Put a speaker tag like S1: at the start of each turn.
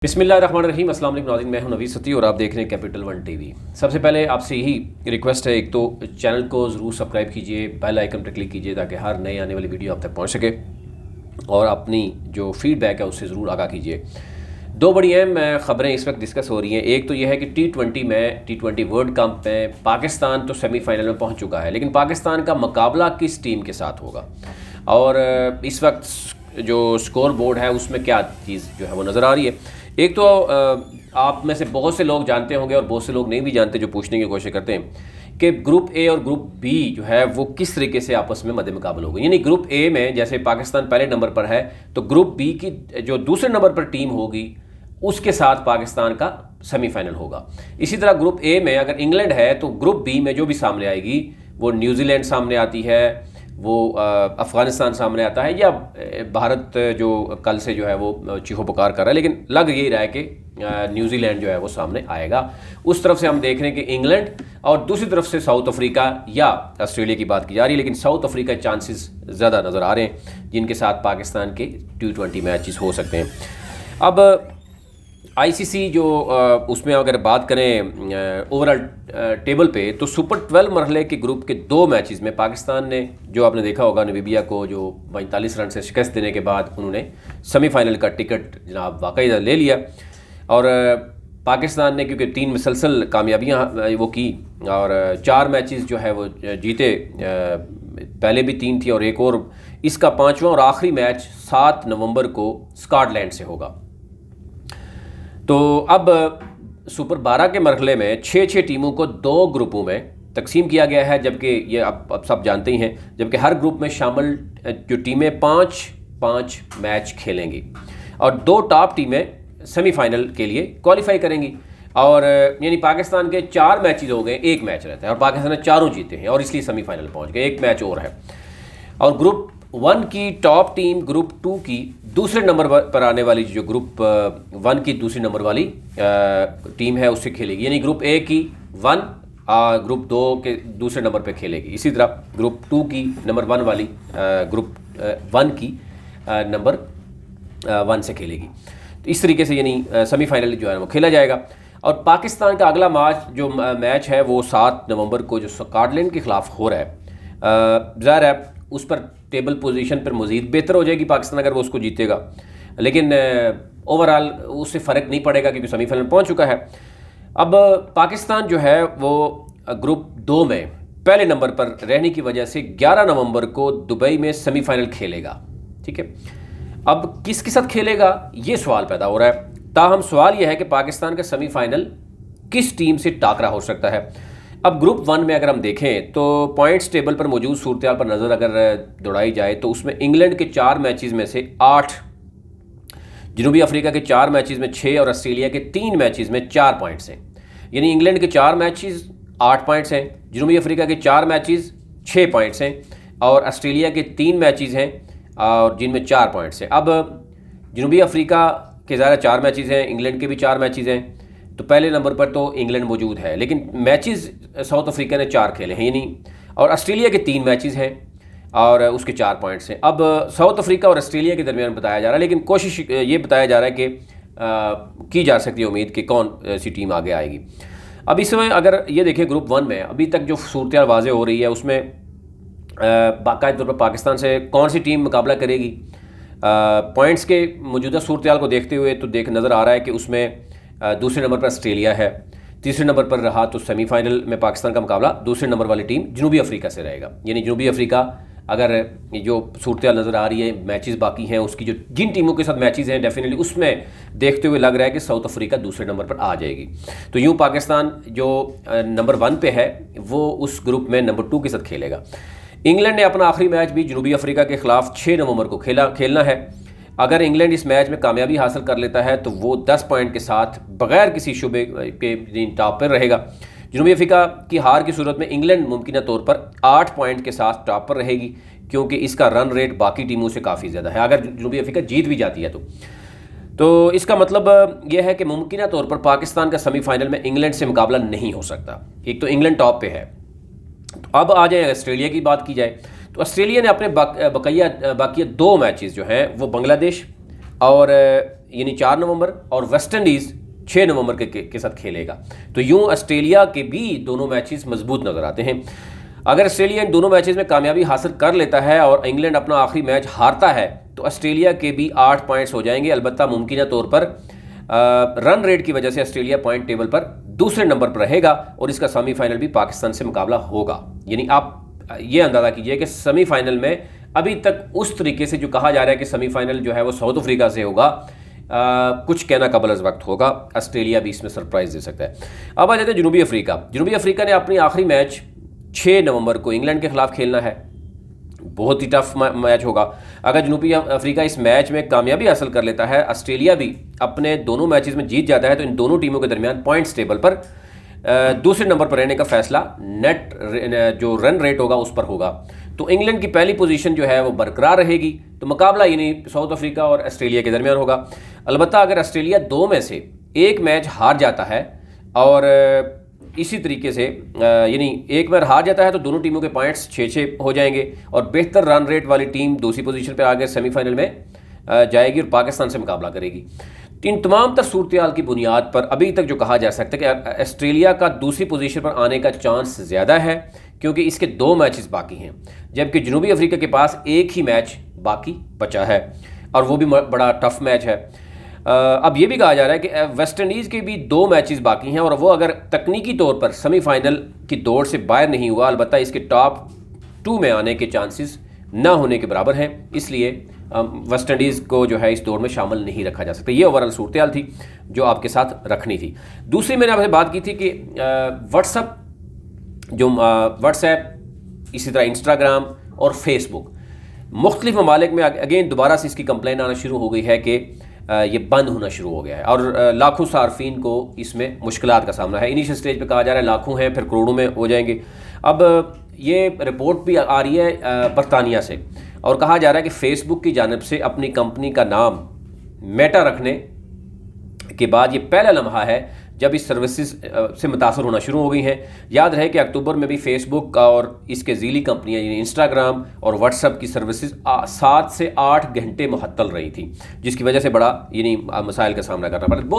S1: बिस्मिल्लाहिर्रहमानिर्रहीम। अस्सलाम वालेकुम नाज़रीन, मैं हूं नवीद सती और आप देख रहे हैं कैपिटल वन टीवी। सबसे पहले आपसे यही रिक्वेस्ट है, एक तो चैनल को ज़रूर सब्सक्राइब कीजिए, बेल आइकन पर क्लिक कीजिए ताकि हर नए आने वाली वीडियो आप तक पहुंच सके और अपनी जो फीडबैक है उससे ज़रूर आगाह कीजिए। दो बड़ी अहम ख़बरें इस वक्त डिस्कस हो रही हैं। एक तो यह है कि टी20 वर्ल्ड कप में पाकिस्तान तो सेमीफाइनल में पहुँच चुका है, लेकिन पाकिस्तान का मुकाबला किस टीम के साथ होगा और इस वक्त जो स्कोर बोर्ड है उसमें क्या चीज़ जो है वो नज़र आ रही है। एक तो आप में से बहुत से लोग जानते होंगे और बहुत से लोग नहीं भी जानते जो पूछने की कोशिश करते हैं कि ग्रुप ए और ग्रुप बी जो है वो किस तरीके से आपस में मद्दे मुकाबला होगा। यानी ग्रुप ए में जैसे पाकिस्तान पहले नंबर पर है तो ग्रुप बी की जो दूसरे नंबर पर टीम होगी उसके साथ पाकिस्तान का सेमीफाइनल होगा। इसी तरह ग्रुप ए में अगर इंग्लैंड है तो ग्रुप बी में जो भी सामने आएगी वो न्यूजीलैंड सामने आती है, वो अफ़गानिस्तान सामने आता है, या भारत जो कल से जो है वो चीखो पुकार कर रहा है, लेकिन लग यही रहा है कि न्यूजीलैंड जो है वो सामने आएगा। उस तरफ से हम देख रहे हैं कि इंग्लैंड और दूसरी तरफ से साउथ अफ्रीका या ऑस्ट्रेलिया की बात की जा रही है, लेकिन साउथ अफ्रीका के चांसेस ज़्यादा नज़र आ रहे हैं जिनके साथ पाकिस्तान के T20 मैचेस हो सकते हैं। अब आईसीसी जो उसमें अगर बात करें ओवरऑल टेबल पे तो सुपर 12 मरहले के ग्रुप के दो मैचेस में पाकिस्तान ने, जो आपने देखा होगा, नामीबिया को जो 45 रन से शिकस्त देने के बाद उन्होंने सेमीफाइनल का टिकट जनाब वाकई ले लिया। और पाकिस्तान ने क्योंकि 3 मुसलसल कामयाबियाँ वो की और 4 मैचेस जो है वो जीते, पहले भी 3 थी और एक और, इसका 5वां और आखिरी मैच 7 नवंबर को स्कॉटलैंड से होगा। तो अब सुपर 12 के मरहले में 6 टीमों को 2 ग्रुपों में तकसीम किया गया है, जबकि ये अब सब जानते ही हैं, जबकि हर ग्रुप में शामिल जो टीमें 5-5 मैच खेलेंगी और 2 टॉप टीमें सेमीफाइनल के लिए क्वालिफाई करेंगी। और यानी पाकिस्तान के 4 मैचेस हो गए, 1 मैच रहता है और पाकिस्तान ने चारों जीते हैं और इसलिए सेमीफाइनल पहुंच गए, 1 मैच और है। और ग्रुप 1 की टॉप टीम ग्रुप 2 की दूसरे नंबर पर आने वाली जो ग्रुप 1 की दूसरी नंबर वाली टीम है उससे खेलेगी, यानी ग्रुप ए की 1 ग्रुप 2 के दूसरे नंबर पर खेलेगी। इसी तरह ग्रुप 2 की नंबर 1 वाली ग्रुप 1 की नंबर 1 से खेलेगी। तो इस तरीके से यानी सेमीफाइनल जो है वो खेला जाएगा। और पाकिस्तान का अगला मैच है वो 7 नवंबर को जो स्कॉटलैंड के ख़िलाफ़ हो रहा है। ज़ाहिर है उस पर टेबल पोजीशन पर मज़ीद बेहतर हो जाएगी पाकिस्तान अगर वो उसको जीतेगा, लेकिन ओवरऑल उससे फ़र्क नहीं पड़ेगा क्योंकि सेमीफाइनल पहुंच चुका है। अब पाकिस्तान जो है वो ग्रुप 2 में पहले नंबर पर रहने की वजह से 11 नवंबर को दुबई में सेमीफाइनल खेलेगा। ठीक है, अब किसके साथ खेलेगा ये सवाल पैदा हो रहा है। ताहम सवाल यह है कि पाकिस्तान का सेमीफाइनल किस टीम से टाकरा हो सकता है। अब ग्रुप 1 में अगर हम देखें तो पॉइंट्स टेबल पर मौजूद सूरत पर नज़र अगर दौड़ाई जाए तो उसमें इंग्लैंड के 4 मैचेस में से 8, जनूबी अफ्रीका के 4 मैचेस में 6 और ऑस्ट्रेलिया के 3 मैचेस में 4 पॉइंट्स हैं। यानी इंग्लैंड के 4 मैचेस 8 पॉइंट्स हैं, जनूबी अफ्रीका के 4 मैचेस 6 पॉइंट्स हैं और ऑस्ट्रेलिया के 3 मैचेस हैं और जिनमें 4 पॉइंट्स हैं। अब जनूबी अफ्रीका के ज़्यादा 4 मैचेस हैं, इंग्लैंड के भी 4 मैचेस हैं, तो पहले नंबर पर तो इंग्लैंड मौजूद है, लेकिन मैचेस साउथ अफ्रीका ने 4 खेले हैं यानी, और ऑस्ट्रेलिया के 3 मैचेस हैं और उसके 4 पॉइंट्स हैं। अब साउथ अफ्रीका और ऑस्ट्रेलिया के दरमियान बताया जा रहा है, लेकिन कोशिश ये बताया जा रहा है कि की जा सकती है उम्मीद कि कौन सी टीम आगे आएगी। अब इस समय अगर ये देखें ग्रुप 1 में अभी तक जो सूरत वाज़ेह हो रही है उसमें बाकायदा तौर पर पाकिस्तान से कौन सी टीम मुकाबला करेगी, पॉइंट्स के मौजूदा सूरत को देखते हुए तो नज़र आ रहा है कि उसमें दूसरे नंबर पर ऑस्ट्रेलिया है, तीसरे नंबर पर रहा तो सेमीफाइनल में पाकिस्तान का मुकाबला दूसरे नंबर वाली टीम जनूबी अफ्रीका से रहेगा। यानी जनूबी अफ्रीका अगर जो सूरत नज़र आ रही है, मैचेस बाकी हैं उसकी, जो जिन टीमों के साथ मैचेस हैं डेफिनेटली उसमें देखते हुए लग रहा है कि साउथ अफ्रीका दूसरे नंबर पर आ जाएगी। तो यूँ पाकिस्तान जो नंबर 1 पे है वो उस ग्रुप में नंबर 2 के साथ खेलेगा। इंग्लैंड ने अपना आखिरी मैच भी जनूबी अफ्रीका के ख़िलाफ़ 6 नवंबर को खेलना है। अगर इंग्लैंड इस मैच में कामयाबी हासिल कर लेता है तो वो 10 पॉइंट के साथ बगैर किसी शुबे के टॉप पर रहेगा। जनूबी अफ्रीका की हार की सूरत में इंग्लैंड मुमकिन तौर पर 8 पॉइंट के साथ टॉप पर रहेगी क्योंकि इसका रन रेट बाकी टीमों से काफ़ी ज़्यादा है। अगर जनूबी अफ्रीका जीत भी जाती है तो इसका मतलब यह है कि मुमकिन तौर पर पाकिस्तान का सेमीफाइनल में इंग्लैंड से मुकाबला नहीं हो सकता। एक तो इंग्लैंड टॉप पे है। तो अब आ जाए ऑस्ट्रेलिया की बात की जाए तो ऑस्ट्रेलिया ने अपने बाकी 2 मैचेस जो हैं वो बांग्लादेश और यानी 4 नवंबर और वेस्ट इंडीज़ 6 नवंबर के साथ खेलेगा। तो यूं ऑस्ट्रेलिया के भी दोनों मैचेस मजबूत नजर आते हैं। अगर ऑस्ट्रेलिया इन दोनों मैचेस में कामयाबी हासिल कर लेता है और इंग्लैंड अपना आखिरी मैच हारता है तो ऑस्ट्रेलिया के भी 8 पॉइंट्स हो जाएंगे। अलबत्ता मुमकिन तौर पर रन रेट की वजह से ऑस्ट्रेलिया पॉइंट टेबल पर दूसरे नंबर पर रहेगा और इसका सेमीफाइनल भी पाकिस्तान से मुकाबला होगा। यानी आप ये अंदाज़ा कीजिए कि सेमीफाइनल में अभी तक उस तरीके से जो कहा जा रहा है कि सेमीफाइनल जो है वो साउथ अफ्रीका से होगा, कुछ कहना कबल अज़ वक्त होगा। ऑस्ट्रेलिया भी इसमें सरप्राइज़ दे सकता है। अब आ जाते हैं जनूबी अफ्रीका। जनूबी अफ्रीका ने अपनी आखिरी मैच 6 नवंबर को इंग्लैंड के खिलाफ खेलना है। बहुत ही टफ मैच होगा। अगर जनूबी अफ्रीका इस मैच में कामयाबी हासिल कर लेता है, ऑस्ट्रेलिया भी अपने दोनों मैचेस में जीत जाता है, तो इन दोनों टीमों के दरमियान पॉइंट्स टेबल पर दूसरे नंबर पर रहने का फैसला नेट जो रन रेट होगा उस पर होगा। तो इंग्लैंड की पहली पोजीशन जो है वो बरकरार रहेगी। तो मुकाबला यानी साउथ अफ्रीका और ऑस्ट्रेलिया के दरमियान होगा। अलबत्ता अगर ऑस्ट्रेलिया दो में से एक मैच हार जाता है और इसी तरीके से यानी एक बार हार जाता है तो दोनों टीमों के पॉइंट्स 6-6 हो जाएंगे और बेहतर रन रेट वाली टीम दूसरी पोजीशन पर आगे सेमीफाइनल में जाएगी और पाकिस्तान से मुकाबला करेगी। इन तमाम तर सूरत की बुनियाद पर अभी तक जो कहा जा सकता है कि ऑस्ट्रेलिया का दूसरी पोजीशन पर आने का चांस ज़्यादा है क्योंकि इसके 2 मैचेस बाकी हैं, जबकि जनूबी अफ्रीका के पास एक ही मैच बाकी बचा है और वो भी बड़ा टफ मैच है। अब ये भी कहा जा रहा है कि वेस्ट इंडीज़ के भी 2 मैचेस बाकी हैं और वो अगर तकनीकी तौर पर सेमीफाइनल की दौड़ से बाहर नहीं हुआ, अलबत्ता इसके टॉप 2 में आने के चांसेस ना होने के बराबर हैं, इसलिए वेस्ट इंडीज़ को जो है इस दौड़ में शामिल नहीं रखा जा सकता। ये ओवरऑल सूरत थी जो आपके साथ रखनी थी। दूसरी मैंने आपसे बात की थी कि व्हाट्सएप इसी तरह इंस्टाग्राम और फेसबुक मुख्तलिफ ममालिक में अगेन दोबारा से इसकी कंप्लेन आना शुरू हो गई है कि ये बंद होना शुरू हो गया है और लाखों सार्फिन को इसमें मुश्किलात का सामना है। इनिशियल स्टेज पे कहा जा रहा है लाखों हैं, फिर करोड़ों में हो जाएंगे। अब ये रिपोर्ट भी आ रही है बरतानिया से और कहा जा रहा है कि फेसबुक की जानिब से अपनी कंपनी का नाम मेटा रखने के बाद ये पहला लम्हा है जब इस सर्विसेज से मुतासर होना शुरू हो गई हैं। याद रहे कि अक्टूबर में भी फेसबुक और इसके ज़ीली कंपनियां यानी इंस्टाग्राम और व्हाट्सएप की सर्विसेज 7 से 8 घंटे मुअत्तल रही थी, जिसकी वजह से बड़ा यानी मसाइल का सामना करना पड़ा। बहुत